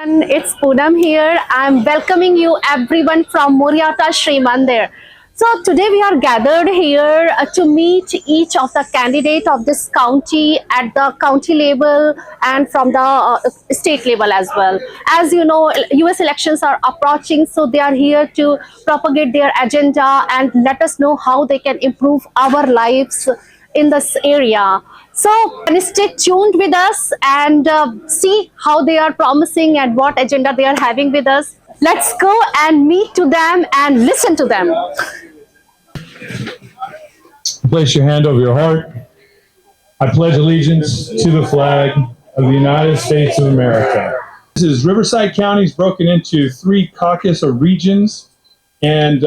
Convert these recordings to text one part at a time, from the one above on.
everyone, it's Poonam here. I'm welcoming you everyone from Murrieta, Shri Mandir. So today we are gathered here to meet each of the candidate of this county at the county level and from the state level as well. As you know, US elections are approaching, so they are here to propagate their agenda and let us know how they can improve our lives in this area. So stay tuned with us and see how they are promising and what agenda they are having with us. Let's go and meet to them and listen to them. Place your hand over your heart. I pledge allegiance to the flag of the United States of America. This is Riverside County is broken into 3 caucus or regions, and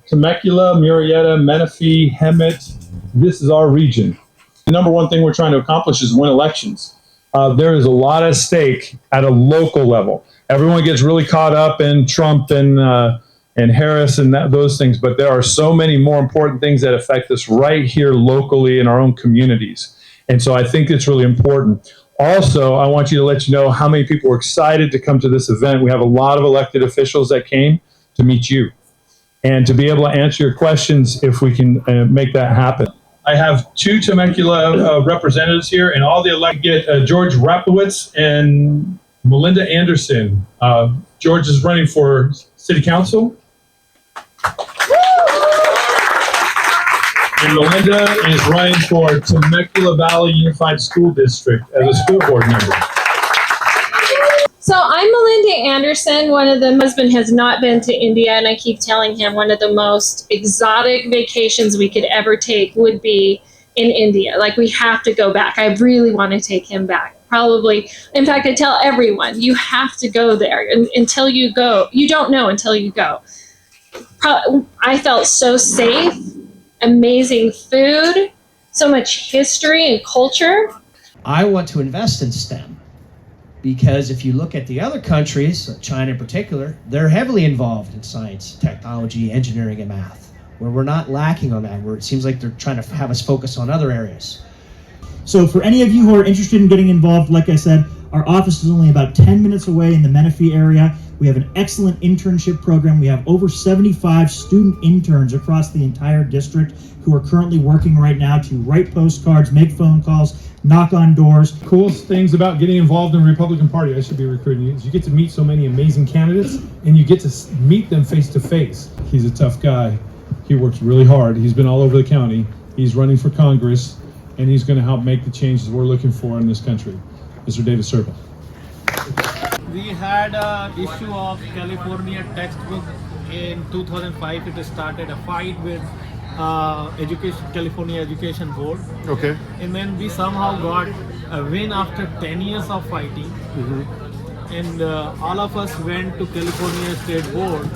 Temecula, Murrieta, Menifee, Hemet, this is our region. The number one thing we're trying to accomplish is win elections. There is a lot at stake at a local level. Everyone gets really caught up in Trump and Harris and those things, but there are so many more important things that affect us right here locally in our own communities. And so I think it's really important. Also, I want you to let you know how many people were excited to come to this event. We have a lot of elected officials that came to meet you and to be able to answer your questions if we can make that happen. I have 2 Temecula representatives here, and all the elected get George Rapowitz and Melinda Anderson. George is running for City Council. And Melinda is running for Temecula Valley Unified School District as a school board member. So I'm Melinda Anderson. My husband has not been to India, and I keep telling him one of the most exotic vacations we could ever take would be in India. Like, we have to go back. I really want to take him back. Probably, in fact, I tell everyone, you have to go there. And until you go, you don't know until you go. I felt so safe, amazing food, so much history and culture. I want to invest in STEM because if you look at the other countries, China in particular, they're heavily involved in science, technology, engineering, and math, where we're not lacking on that, where it seems like they're trying to have us focus on other areas. So for any of you who are interested in getting involved, like I said, our office is only about 10 minutes away in the Menifee area. We have an excellent internship program. We have over 75 student interns across the entire district who are currently working right now to write postcards, make phone calls, knock on doors. Cool things about getting involved in the Republican Party, I should be recruiting you, is you get to meet so many amazing candidates and you get to meet them face to face. He's a tough guy. He works really hard. He's been all over the county. He's running for Congress, and he's going to help make the changes we're looking for in this country. Mr. David Serpa. We had an issue of California textbook in 2005. It started a fight with California Education Board. Okay. And then we somehow got a win after 10 years of fighting. And all of us went to California State Board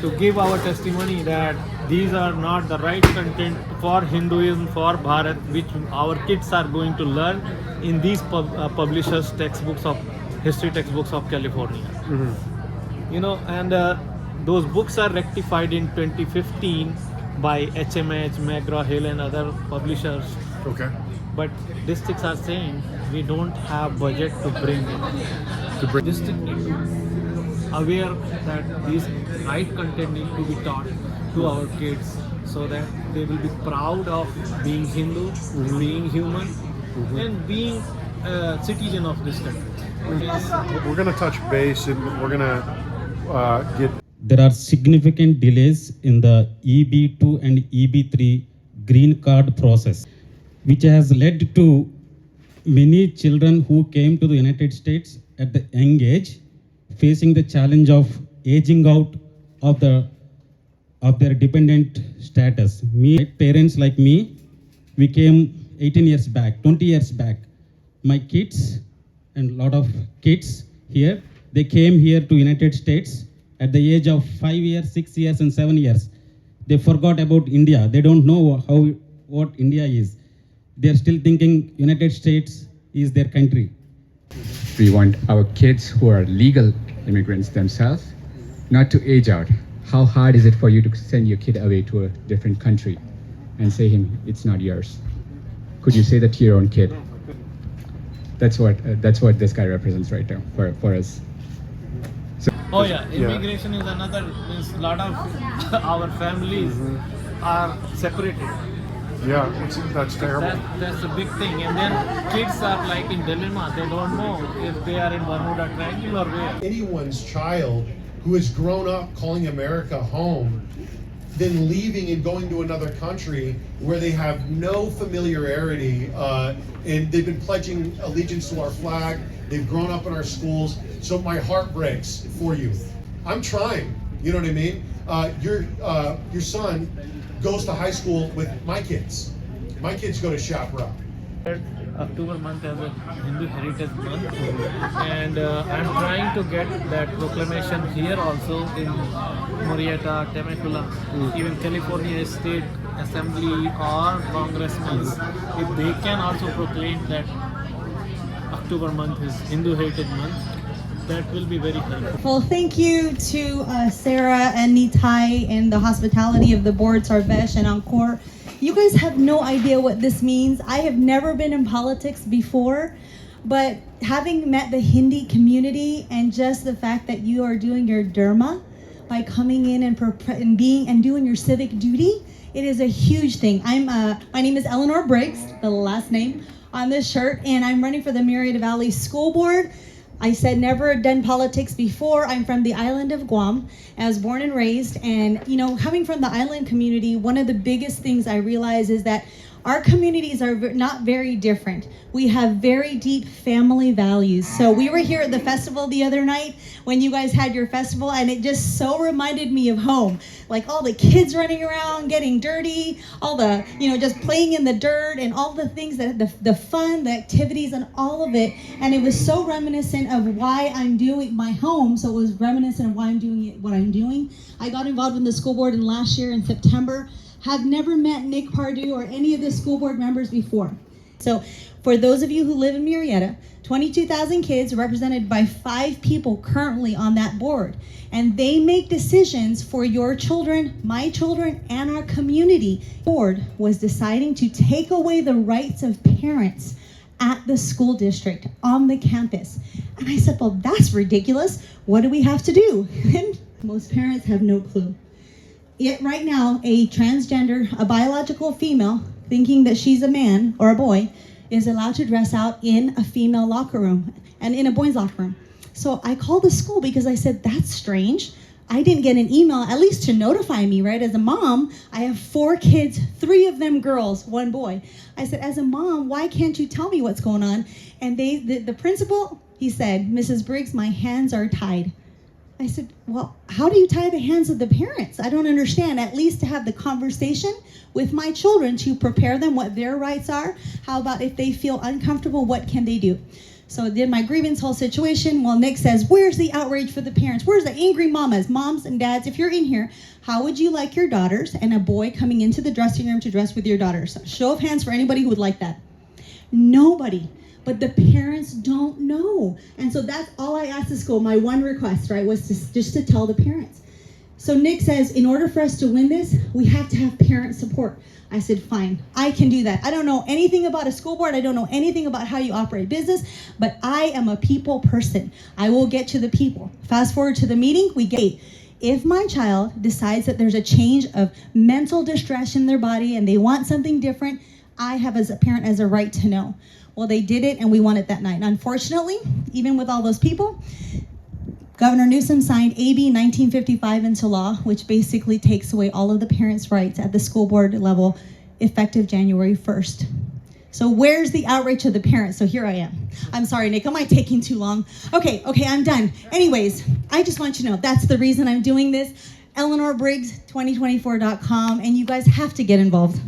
to give our testimony that these are not the right content for Hinduism, for Bharat, which our kids are going to learn in these publishers' textbooks of history textbooks of California. You know, and those books are rectified in 2015 by HMH, McGraw-Hill and other publishers. Okay. But districts are saying we don't have budget to bring it. District aware that these right content need to be taught to our kids so that they will be proud of being Hindu, being human, and being a citizen of this country. We're going to touch base and we're going to get... There are significant delays in the EB2 and EB3 green card process, which has led to many children who came to the United States at the young age facing the challenge of aging out of their dependent status. Parents like me, we came 18 years back, 20 years back. My kids and a lot of kids here, they came here to United States at the age of 5 years, 6 years, and 7 years. They forgot about India. They don't know what India is. They're still thinking United States is their country. We want our kids who are legal immigrants themselves not to age out. How hard is it for you to send your kid away to a different country and say him, it's not yours? Could you say that to your own kid? That's what this guy represents right now for us. Oh yeah, immigration is another. Means a lot of our families are separated. Yeah, that's terrible. That's a big thing. And then kids are like in dilemma. They don't know if they are in Bermuda Triangle or where. Anyone's child who has grown up calling America home, then leaving and going to another country where they have no familiarity, and they've been pledging allegiance to our flag, they've grown up in our schools, so my heart breaks for you. I'm trying, you know what I mean? Your son goes to high school with my kids. My kids go to Chapra. October month as a Hindu Heritage Month, and I'm trying to get that proclamation here also in Murrieta, Temecula, even California State Assembly or congressmen, if they can also proclaim that October month is Hindu Heritage Month, that will be very helpful. Well, thank you to Sarah and Nitai and the hospitality of the board, Sarvesh and Encore. You guys have no idea what this means. I have never been in politics before, but having met the Hindi community and just the fact that you are doing your dharma by coming in and being and doing your civic duty, it is a huge thing. My name is Eleanor Briggs, the last name on this shirt, and I'm running for the Murrieta Valley School Board. I said never done politics before. I'm from the island of Guam. I was born and raised, and coming from the island community, one of the biggest things I realize is that our communities are not very different. We have very deep family values. So we were here at the festival the other night when you guys had your festival, and it just so reminded me of home. Like all the kids running around, getting dirty, all the, just playing in the dirt and all the things that the fun, the activities and all of it. And it was so reminiscent of why I'm doing my home. So it was reminiscent of why I'm doing what I'm doing. I got involved in the school board last year in September. Have never met Nick Pardue or any of the school board members before. So for those of you who live in Murrieta, 22,000 kids represented by 5 people currently on that board. And they make decisions for your children, my children, and our community. The board was deciding to take away the rights of parents at the school district on the campus. And I said, well, that's ridiculous. What do we have to do? And most parents have no clue. Yet right now, a transgender, a biological female, thinking that she's a man or a boy, is allowed to dress out in a female locker room and in a boys' locker room. So I called the school because I said, that's strange. I didn't get an email, at least to notify me, right? As a mom, I have 4 kids, 3 of them girls, 1 boy. I said, as a mom, why can't you tell me what's going on? And the principal, he said, Mrs. Briggs, my hands are tied. I said, well, how do you tie the hands of the parents? I don't understand. At least to have the conversation with my children to prepare them what their rights are. How about if they feel uncomfortable, what can they do? So I did my grievance whole situation. Well, Nick says, where's the outrage for the parents? Where's the angry mamas, moms and dads? If you're in here, how would you like your daughters and a boy coming into the dressing room to dress with your daughters? Show of hands for anybody who would like that. Nobody. But the parents don't know. And so that's all I asked the school. My one request, right, was just to tell the parents. So Nick says, in order for us to win this, we have to have parent support. I said, fine, I can do that. I don't know anything about a school board. I don't know anything about how you operate business, but I am a people person. I will get to the people. Fast forward to the meeting, we get. If my child decides that there's a change of mental distress in their body and they want something different, I have as a parent as a right to know. Well, they did it and we won it that night. Unfortunately, even with all those people, Governor Newsom signed AB 1955 into law, which basically takes away all of the parents' rights at the school board level effective January 1st. So where's the outrage of the parents? So here I am. I'm sorry, Nick, am I taking too long? Okay, I'm done. Anyways, I just want you to know that's the reason I'm doing this. EleanorBriggs2024.com, and you guys have to get involved.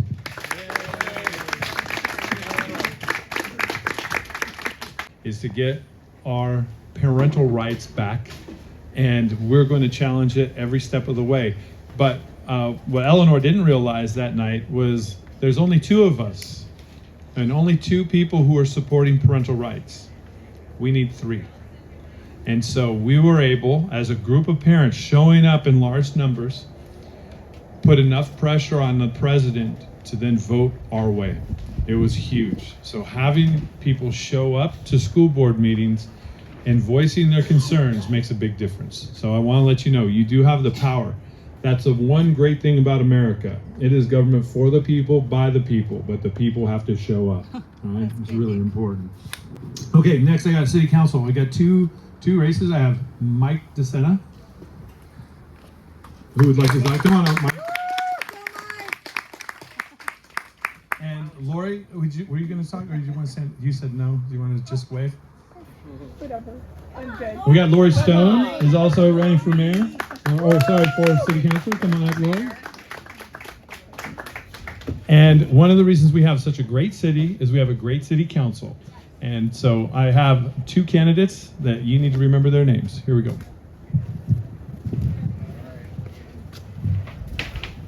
Is to get our parental rights back, and we're going to challenge it every step of the way. But what Eleanor didn't realize that night was there's only 2 of us and only 2 people who are supporting parental rights. We need 3. And so we were able, as a group of parents showing up in large numbers, put enough pressure on the president to then vote our way. It was huge. So having people show up to school board meetings and voicing their concerns makes a big difference. So I want to let you know, you do have the power. That's the one great thing about America. It is government for the people, by the people, but the people have to show up. All right, it's really important. Okay, next I got City Council. I got two races. I have Mike DeSena. Who would like to talk? Come on up, Mike. And Lori, were you going to talk, or did you want to say? You said no. Do you want to just wave? Whatever. I'm good. We got Lori Stone is also running for mayor. For city council. Come on up, Lori. And one of the reasons we have such a great city is we have a great city council. And so I have two candidates that you need to remember their names. Here we go.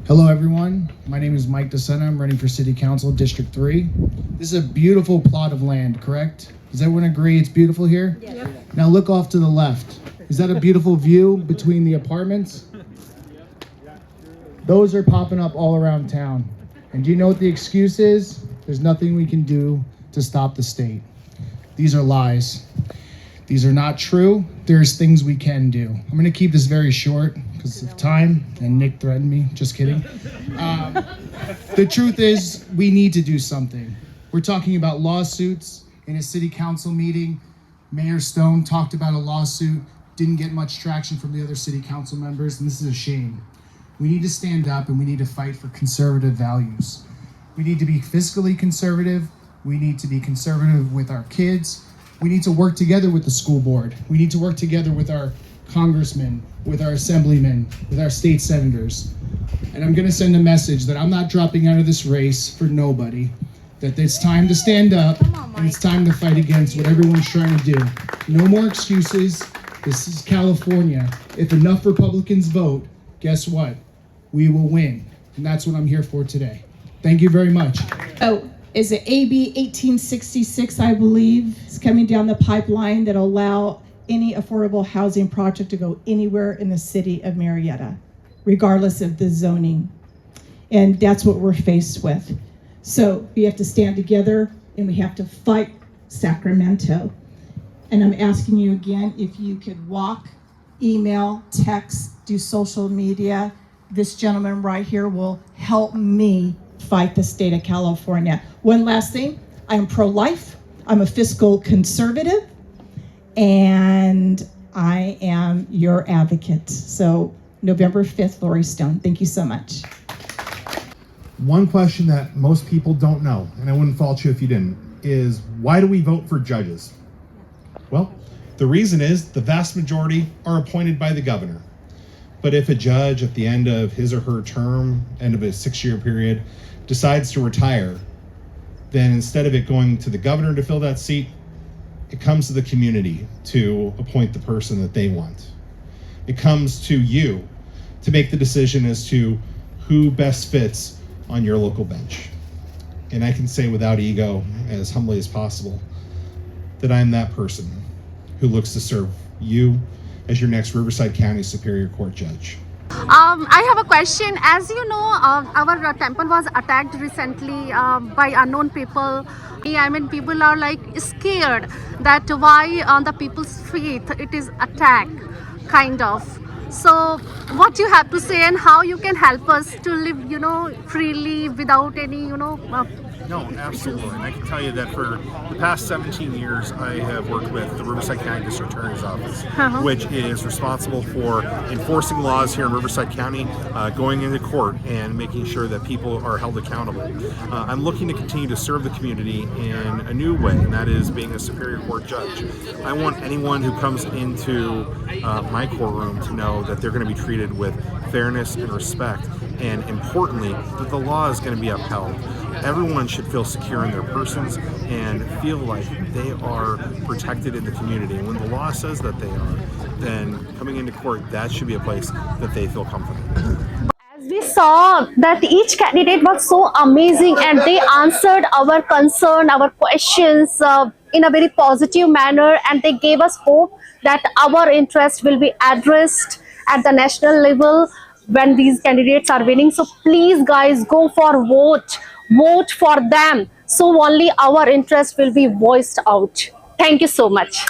Hello everyone, my name is Mike DeSena. I'm running for City Council District 3. This is a beautiful plot of land, correct? Does everyone agree it's beautiful here? Yes. Now look off to the left. Is that a beautiful view between the apartments? Those are popping up all around town. And do you know what the excuse is? There's nothing we can do to stop the state. These are lies. These are not true. There's things we can do. I'm gonna keep this very short because of time, and Nick threatened me, just kidding. The truth is, we need to do something. We're talking about lawsuits. In a city council meeting, Mayor Stone talked about a lawsuit, didn't get much traction from the other city council members, and this is a shame. We need to stand up and we need to fight for conservative values. We need to be fiscally conservative. We need to be conservative with our kids. We need to work together with the school board. We need to work together with our congressmen, with our assemblymen, with our state senators. And I'm gonna send a message that I'm not dropping out of this race for nobody, that it's time to stand up and it's time to fight against what everyone's trying to do. No more excuses. This is California. If enough Republicans vote, guess what? We will win. And that's what I'm here for today. Thank you very much. Oh, is it AB 1866, I believe, is coming down the pipeline that'll allow any affordable housing project to go anywhere in the city of Murrieta, regardless of the zoning. And that's what we're faced with. So we have to stand together and we have to fight Sacramento. And I'm asking you again, if you could walk, email, text, do social media, this gentleman right here will help me fight the state of California. One last thing, I am pro-life, I'm a fiscal conservative, and I am your advocate. So November 5th, Lori Stone, thank you so much. One question that most people don't know, and I wouldn't fault you if you didn't, is why do we vote for judges? Well, the reason is the vast majority are appointed by the governor. But if a judge at the end of his or her term, end of a 6-year period, decides to retire, then instead of it going to the governor to fill that seat, it comes to the community to appoint the person that they want. It comes to you to make the decision as to who best fits on your local bench. And I can say without ego, as humbly as possible, that I'm that person who looks to serve you as your next Riverside County Superior Court judge. I have a question. As you know, our temple was attacked recently by unknown people. I mean, people are like scared that why on the people's faith it is attacked, kind of. So what you have to say and how you can help us to live, freely without any, No, absolutely. And I can tell you that for the past 17 years, I have worked with the Riverside County District Attorney's Office, which is responsible for enforcing laws here in Riverside County, going into court and making sure that people are held accountable. I'm looking to continue to serve the community in a new way, and that is being a Superior Court judge. I want anyone who comes into my courtroom to know that they're going to be treated with fairness and respect, and importantly, that the law is going to be upheld. Everyone should feel secure in their persons and feel like they are protected in the community. And when the law says that they are, then coming into court, that should be a place that they feel comfortable. As we saw that each candidate was so amazing and they answered our concern, our questions in a very positive manner, and they gave us hope that our interest will be addressed at the national level when these candidates are winning. So please guys, go for vote for them, so only our interest will be voiced out. Thank you so much.